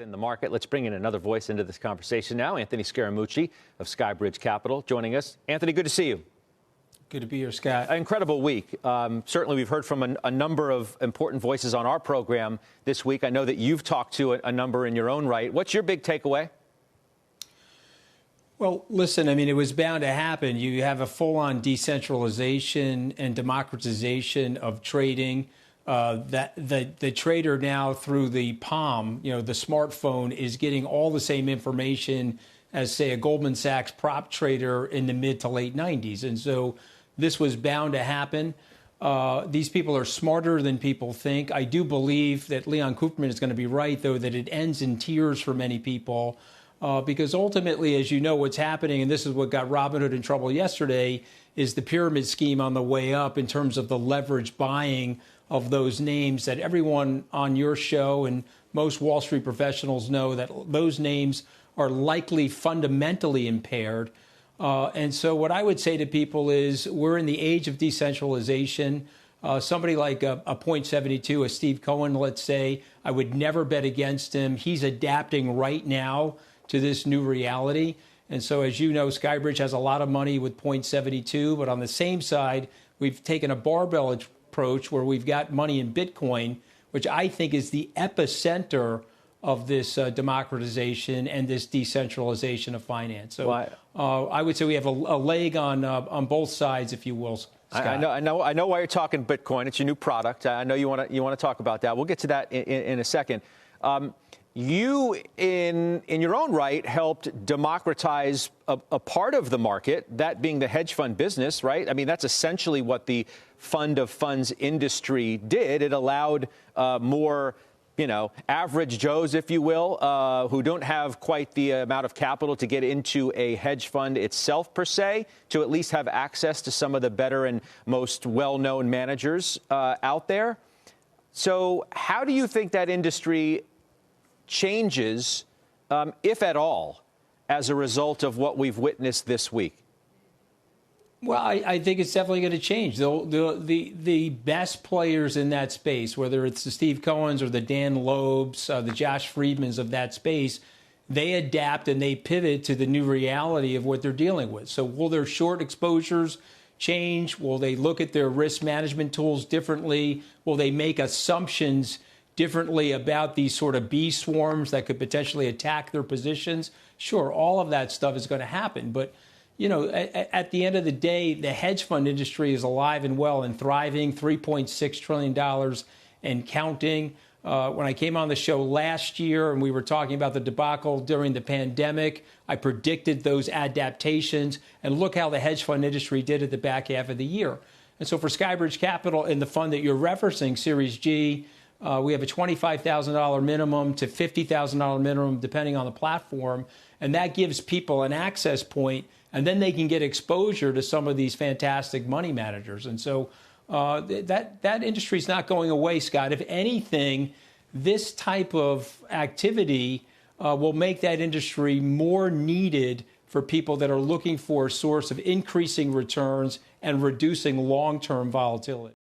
In the market. Let's bring in another voice into this conversation now. Anthony Scaramucci of Skybridge Capital joining us. Anthony, good to see you. Good to be here, Scott. An incredible week. Certainly, we've heard from a number of important voices on our program this week. I know that you've talked to a number in your own right. What's your big takeaway? Well, listen, I mean, it was bound to happen. You have a full-on decentralization and democratization of trading. That the trader now through the palm, the smartphone, is getting all the same information as, say, a Goldman Sachs prop trader in the mid to late 90s. And so this was bound to happen. These people are smarter than people think. I do believe that Leon Cooperman is going to be right, though, that it ends in tears for many people. Because ultimately, as you know, what's happening, and this is what got Robinhood in trouble yesterday, is the pyramid scheme on the way up in terms of the leverage buying of those names that everyone on your show and most Wall Street professionals know that those names are likely fundamentally impaired. And so what I would say to people is we're in the age of decentralization. Somebody like a .72, a Steve Cohen, let's say, I would never bet against him. He's adapting right now to this new reality. And so, as you know, Skybridge has a lot of money with .72, but on the same side, we've taken a barbell approach where we've got money in Bitcoin, which I think is the epicenter of this democratization and this decentralization of finance. So I would say we have a leg on both sides, if you will, Scott. I know why you're talking Bitcoin. It's your new product. I know you want to talk about that. We'll get to that in a second. You, in your own right, helped democratize a part of the market, that being the hedge fund business, right? I mean, that's essentially what the fund of funds industry did. It allowed more, average Joes, if you will, who don't have quite the amount of capital to get into a hedge fund itself, per se, to at least have access to some of the better and most well-known managers out there. So how do you think that industry changes, if at all, as a result of what we've witnessed this week? Well, I think it's definitely going to change. The best players in that space, whether it's the Steve Cohens or the Dan Loebs, the Josh Friedmans of that space, they adapt and they pivot to the new reality of what they're dealing with. So will their short exposures change? Will they look at their risk management tools differently? Will they make assumptions differently about these sort of bee swarms that could potentially attack their positions? Sure, all of that stuff is going to happen. But, at the end of the day, the hedge fund industry is alive and well and thriving, $3.6 trillion and counting. When I came on the show last year and we were talking about the debacle during the pandemic, I predicted those adaptations. And look how the hedge fund industry did at the back half of the year. And so for Skybridge Capital and the fund that you're referencing, Series G, we have a $25,000 minimum to $50,000 minimum, depending on the platform. And that gives people an access point, and then they can get exposure to some of these fantastic money managers. And so that industry is not going away, Scott. If anything, this type of activity will make that industry more needed for people that are looking for a source of increasing returns and reducing long-term volatility.